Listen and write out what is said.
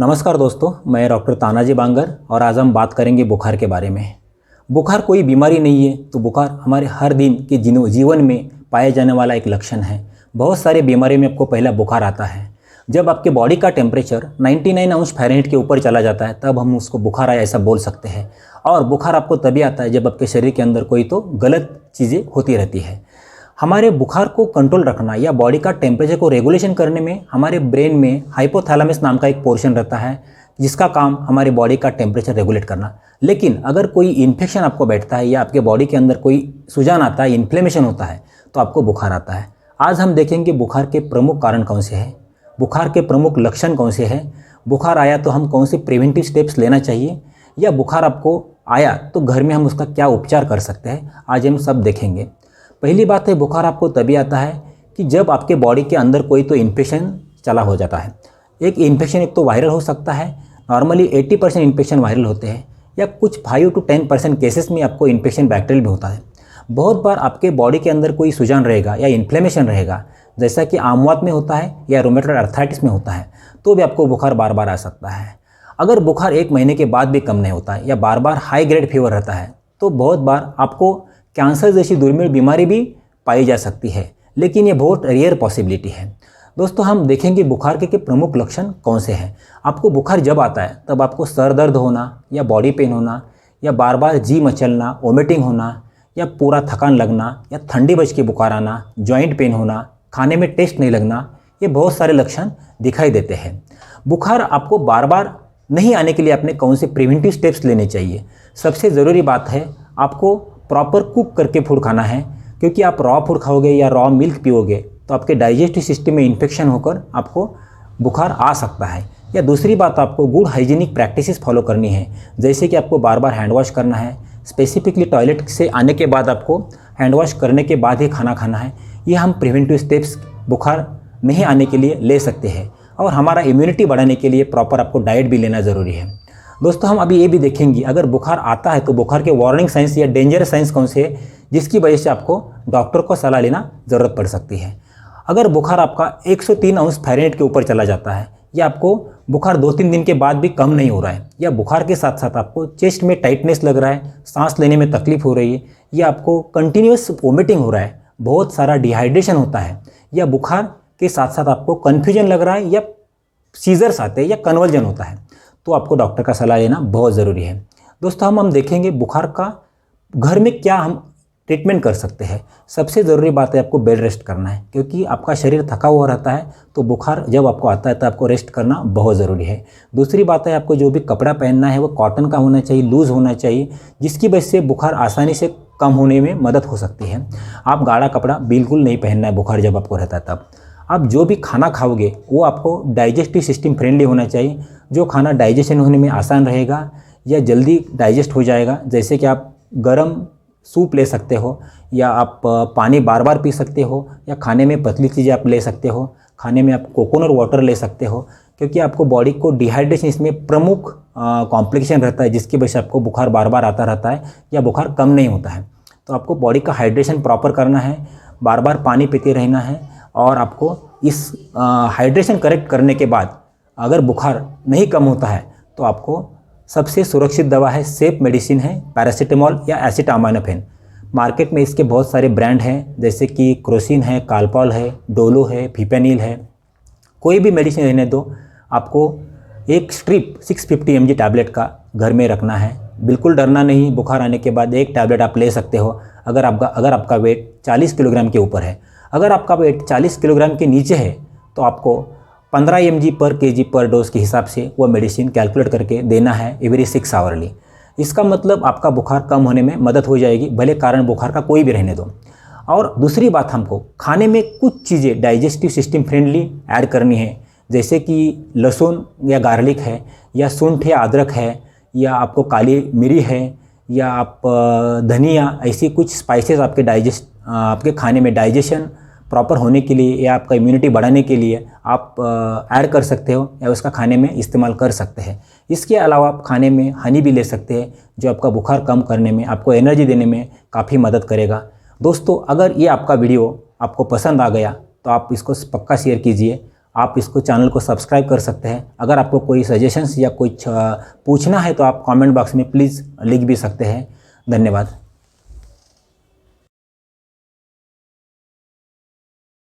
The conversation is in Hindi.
नमस्कार दोस्तों, मैं डॉक्टर तानाजी बांगर और आज हम बात करेंगे बुखार के बारे में। बुखार कोई बीमारी नहीं है, तो बुखार हमारे हर दिन के जीवन में पाया जाने वाला एक लक्षण है। बहुत सारे बीमारी में आपको पहला बुखार आता है। जब आपके बॉडी का टेम्परेचर 99 अंश फ़ारेनहाइट के ऊपर चला जाता है तब हम उसको बुखार आया ऐसा बोल सकते हैं। और बुखार आपको तभी आता है जब आपके शरीर के अंदर कोई तो गलत चीज़ें होती रहती है। हमारे बुखार को कंट्रोल रखना या बॉडी का टेम्परेचर को रेगुलेशन करने में हमारे ब्रेन में हाइपोथैलेमस नाम का एक पोर्शन रहता है जिसका काम हमारे बॉडी का टेम्परेचर रेगुलेट करना। लेकिन अगर कोई इन्फेक्शन आपको बैठता है या आपके बॉडी के अंदर कोई सूजन आता है, इन्फ्लेमेशन होता है, तो आपको बुखार आता है। आज हम देखेंगे बुखार के प्रमुख कारण कौन से हैं, बुखार के प्रमुख लक्षण कौन से हैं, बुखार आया तो हम कौन से प्रिवेंटिव स्टेप्स लेना चाहिए, या बुखार आपको आया तो घर में हम उसका क्या उपचार कर सकते हैं। आज हम सब देखेंगे। पहली बात है, बुखार आपको तभी आता है कि जब आपके बॉडी के अंदर कोई तो इन्फेक्शन चला हो जाता है। एक इन्फेक्शन एक तो वायरल हो सकता है, नॉर्मली 80% इन्फेक्शन वायरल होते हैं, या कुछ 5 to 10% केसेस में आपको इन्फेक्शन बैक्टीरियल भी होता है। बहुत बार आपके बॉडी के अंदर कोई सूजन रहेगा या इन्फ्लेमेशन रहेगा, जैसा कि आमवात में होता है या रोमेटॉइड अर्थराइटिस में होता है, तो भी आपको बुखार बार बार आ सकता है। अगर बुखार 1 महीने के बाद भी कम नहीं होता है या बार बार हाई ग्रेड फीवर रहता है, तो बहुत बार आपको कैंसर जैसी दुर्मिळ बीमारी भी पाई जा सकती है, लेकिन ये बहुत रेयर पॉसिबिलिटी है। दोस्तों, हम देखेंगे बुखार के प्रमुख लक्षण कौन से हैं। आपको बुखार जब आता है तब आपको सर दर्द होना या बॉडी पेन होना या बार बार जी मचलना, वोमिटिंग होना या पूरा थकान लगना या ठंडी बज के बुखार आना, जॉइंट पेन होना, खाने में टेस्ट नहीं लगना, ये बहुत सारे लक्षण दिखाई देते हैं। बुखार आपको बार बार नहीं आने के लिए आपने कौन से प्रिवेंटिव स्टेप्स लेने चाहिए। सबसे ज़रूरी बात है, आपको प्रॉपर कुक करके फूड खाना है, क्योंकि आप रॉ फूड खाओगे या रॉ मिल्क पियोगे तो आपके डाइजेस्टिव सिस्टम में इन्फेक्शन होकर आपको बुखार आ सकता है। या दूसरी बात, आपको गुड हाइजीनिक प्रैक्टिसेस फॉलो करनी है, जैसे कि आपको बार बार हैंड वॉश करना है, स्पेसिफिकली टॉयलेट से आने के बाद आपको हैंड वॉश करने के बाद ही खाना खाना है। ये हम प्रिवेंटिव स्टेप्स बुखार नहीं आने के लिए ले सकते हैं। और हमारा इम्यूनिटी बढ़ाने के लिए प्रॉपर आपको डाइट भी लेना ज़रूरी है। दोस्तों, हम अभी ये भी देखेंगे अगर बुखार आता है तो बुखार के वार्निंग साइंस या डेंजर साइंस कौन से है, जिसकी वजह से आपको डॉक्टर को सलाह लेना ज़रूरत पड़ सकती है। अगर बुखार आपका 103 अंश फ़ारेनहाइट के ऊपर चला जाता है, या आपको बुखार 2-3 दिन के बाद भी कम नहीं हो रहा है, या बुखार के साथ साथ आपको चेस्ट में टाइटनेस लग रहा है, सांस लेने में तकलीफ हो रही है, या आपको कंटिन्यूस वोमिटिंग हो रहा है, बहुत सारा डिहाइड्रेशन होता है, या बुखार के साथ साथ आपको कन्फ्यूजन लग रहा है, या सीजर्स आते हैं या कन्वर्जन होता है, तो आपको डॉक्टर का सलाह लेना बहुत ज़रूरी है। दोस्तों, हम देखेंगे बुखार का घर में क्या हम ट्रीटमेंट कर सकते हैं। सबसे ज़रूरी बात है, आपको बेड रेस्ट करना है, क्योंकि आपका शरीर थका हुआ रहता है, तो बुखार जब आपको आता है तो आपको रेस्ट करना बहुत ज़रूरी है। दूसरी बात है, आपको जो भी कपड़ा पहनना है वो कॉटन का होना चाहिए, लूज़ होना चाहिए, जिसकी वजह से बुखार आसानी से कम होने में मदद हो सकती है। आप गाढ़ा कपड़ा बिल्कुल नहीं पहनना है बुखार जब आपको रहता है तब। आप जो भी खाना खाओगे वो आपको डाइजेस्टिव सिस्टम फ्रेंडली होना चाहिए, जो खाना डाइजेशन होने में आसान रहेगा या जल्दी डाइजेस्ट हो जाएगा। जैसे कि आप गरम सूप ले सकते हो, या आप पानी बार बार पी सकते हो, या खाने में पतली चीज़ें आप ले सकते हो, खाने में आप कोकोनट वाटर ले सकते हो, क्योंकि आपको बॉडी को डिहाइड्रेशन इसमें प्रमुख कॉम्प्लिकेशन रहता है, जिसकी वजह से आपको बुखार बार बार आता रहता है या बुखार कम नहीं होता है। तो आपको बॉडी का हाइड्रेशन प्रॉपर करना है, बार बार पानी पीते रहना है, और आपको इस हाइड्रेशन करेक्ट करने के बाद अगर बुखार नहीं कम होता है तो आपको सबसे सुरक्षित दवा है, सेफ मेडिसिन है पैरासीटामोल या एसिटामिनोफेन। मार्केट में इसके बहुत सारे ब्रांड हैं, जैसे कि क्रोसिन है, कालपॉल है, डोलो है, फिपेनिल है। कोई भी मेडिसिन रहने दो, आपको एक स्ट्रिप 650 mg टैबलेट का घर में रखना है। बिल्कुल डरना नहीं, बुखार आने के बाद एक टैबलेट आप ले सकते हो अगर आपका वेट 40 किलोग्राम के ऊपर है। अगर आपका वेट 40 किलोग्राम के नीचे है तो आपको 15 mg पर kg पर डोज के हिसाब से वो मेडिसिन कैलकुलेट करके देना है एवरी 6 आवर्ली। इसका मतलब आपका बुखार कम होने में मदद हो जाएगी, भले कारण बुखार का कोई भी रहने दो। और दूसरी बात, हमको खाने में कुछ चीज़ें डाइजेस्टिव सिस्टम फ्रेंडली ऐड करनी है, जैसे कि लहसुन या गार्लिक है, या सूंठ या अदरक है, या आपको काली मिरी है, या आप धनिया, ऐसी कुछ स्पाइसेस आपके खाने में डाइजेशन प्रॉपर होने के लिए या आपका इम्यूनिटी बढ़ाने के लिए आप ऐड कर सकते हो या उसका खाने में इस्तेमाल कर सकते हैं। इसके अलावा आप खाने में हनी भी ले सकते हैं, जो आपका बुखार कम करने में, आपको एनर्जी देने में काफ़ी मदद करेगा। दोस्तों, अगर ये आपका वीडियो आपको पसंद आ गया तो आप इसको पक्का शेयर कीजिए आप इसको चैनल को सब्सक्राइब कर सकते हैं। अगर आपको कोई सजेशंस या कुछ पूछना है तो आप कमेंट बॉक्स में प्लीज़ लिख भी सकते हैं। धन्यवाद।